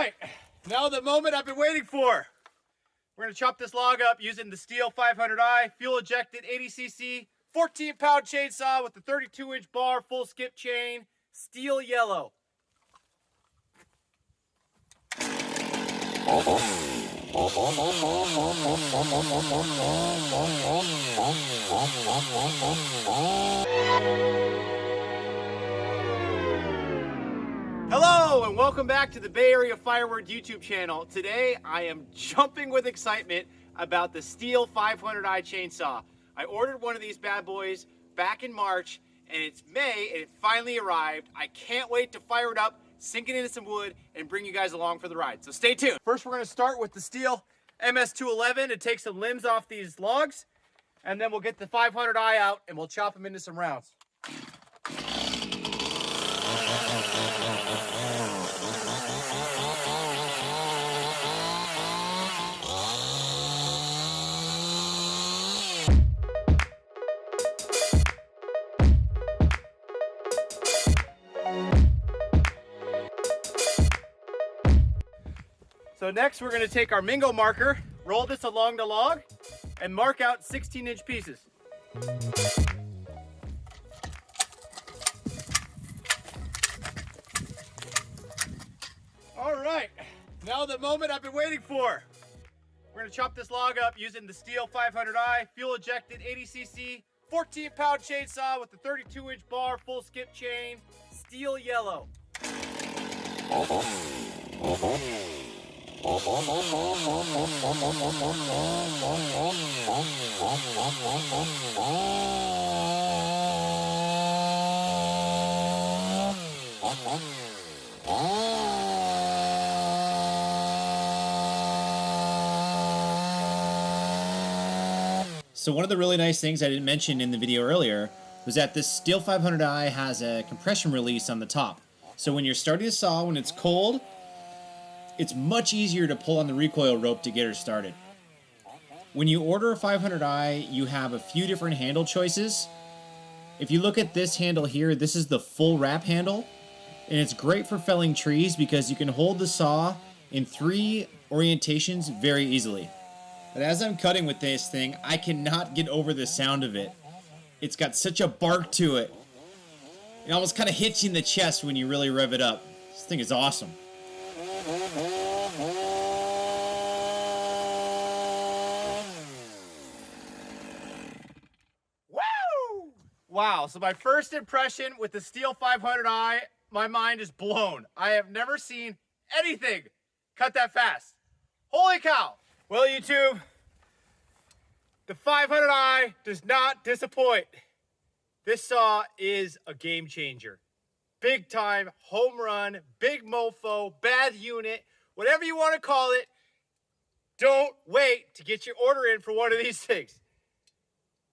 right, now the moment I've been waiting for. We're gonna chop this log up using the Stihl 500i, fuel injected 80cc, 14-pound chainsaw with the 32-inch bar, full skip chain, steel yellow. Hello and welcome back to the Bay Area Firewood YouTube channel. Today I am jumping with excitement about the Stihl 500i chainsaw. I ordered one of these bad boys back in March and it's May and it finally arrived. I can't wait to fire it up, sink it into some wood, and bring you guys along for the ride. So stay tuned. First we're going to start with the Stihl MS211 to take some limbs off these logs, and then we'll get the 500i out and we'll chop them into some rounds. So next we're going to take our Mingo marker, roll this along the log, and mark out 16-inch pieces. All right, now the moment I've been waiting for. We're going to chop this log up using the Stihl 500i, fuel injected 80cc, 14-pound chainsaw with the 32-inch bar, full skip chain, steel yellow. So one of the really nice things I didn't mention in the video earlier was that this Stihl 500i has a compression release on the top. So when you're starting to saw, when it's cold, it's much easier to pull on the recoil rope to get her started. When you order a 500i, you have a few different handle choices. If you look at this handle here, this is the full wrap handle, and it's great for felling trees because you can hold the saw in 3 orientations very easily. But as I'm cutting with this thing, I cannot get over the sound of it. It's got such a bark to it. It almost kind of hits you in the chest when you really rev it up. This thing is awesome. Woo! Wow, so my first impression with the Stihl 500i, my mind is blown. I have never seen anything cut that fast. Holy cow! Well, YouTube, the 500i does not disappoint. This saw is a game changer. Big time, home run, big mofo, bad unit, whatever you want to call it. Don't wait to get your order in for one of these things.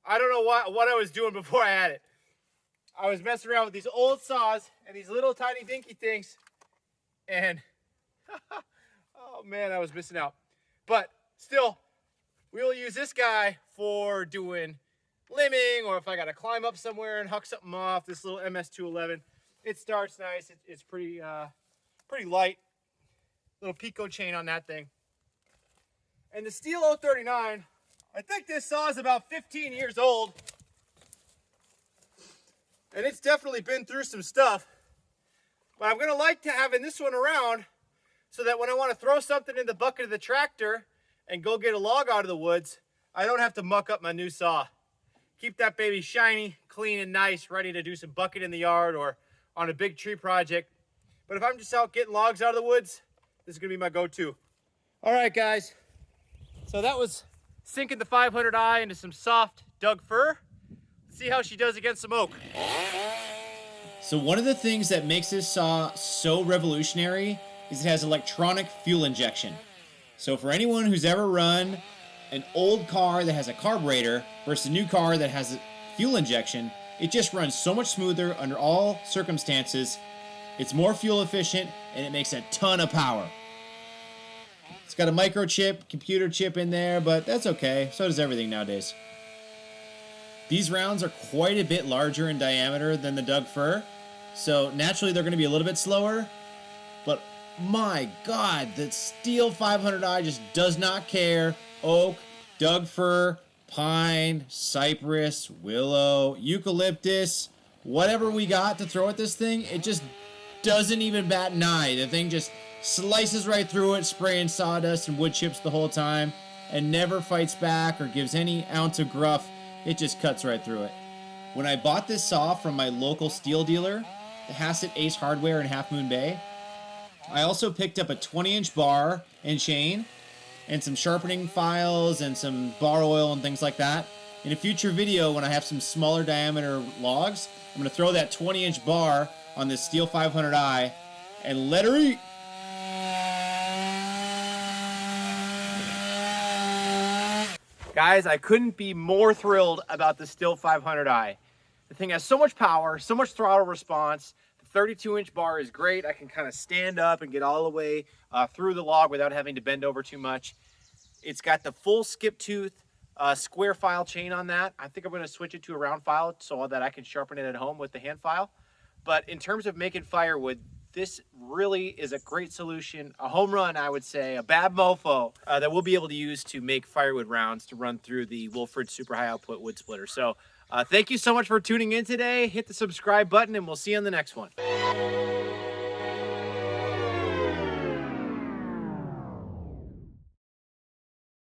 I don't know what I was doing before I had it. I was messing around with these old saws and these little tiny dinky things, and oh man, I was missing out. But still, we'll use this guy for doing limbing, or if I got to climb up somewhere and huck something off, this little MS211. It starts nice. It's pretty light. Little Pico chain on that thing. And the Stihl 039, I think this saw is about 15 years old. And it's definitely been through some stuff. But I'm going to like to having this one around so that when I want to throw something in the bucket of the tractor and go get a log out of the woods, I don't have to muck up my new saw. Keep that baby shiny, clean, and nice, ready to do some bucket in the yard or on a big tree project. But if I'm just out getting logs out of the woods, this is going to be my go-to. All right, guys. So that was sinking the 500i into some soft Doug fir. Let's see how she does against some oak. So one of the things that makes this saw so revolutionary is it has electronic fuel injection. So for anyone who's ever run an old car that has a carburetor versus a new car that has fuel injection, it just runs so much smoother under all circumstances. It's more fuel efficient and it makes a ton of power. It's got a microchip, computer chip in there, but that's okay. So does everything nowadays. These rounds are quite a bit larger in diameter than the Doug fir, so naturally they're going to be a little bit slower, but my God, the Stihl 500i just does not care. Oak, Doug fir, pine, cypress, willow, eucalyptus, whatever we got to throw at this thing, it just doesn't even bat an eye. The thing just slices right through it, spraying sawdust and wood chips the whole time, and never fights back or gives any ounce of gruff. It just cuts right through it. When I bought this saw from my local Stihl dealer, the Hassett Ace Hardware in Half Moon Bay, I also picked up a 20-inch bar and chain and some sharpening files and some bar oil and things like that. In a future video, when I have some smaller diameter logs, I'm going to throw that 20-inch bar on this Stihl 500i and let her eat. Guys, I couldn't be more thrilled about the Stihl 500i. The thing has so much power, so much throttle response. The 32-inch bar is great. I can kind of stand up and get all the way through the log without having to bend over too much. It's got the full skip tooth square file chain on that. I think I'm going to switch it to a round file so that I can sharpen it at home with the hand file. But in terms of making firewood, this really is a great solution, a home run, I would say, a bad mofo that we'll be able to use to make firewood rounds to run through the Wolfe Ridge super high output wood splitter. So thank you so much for tuning in today. Hit the subscribe button and we'll see you on the next one.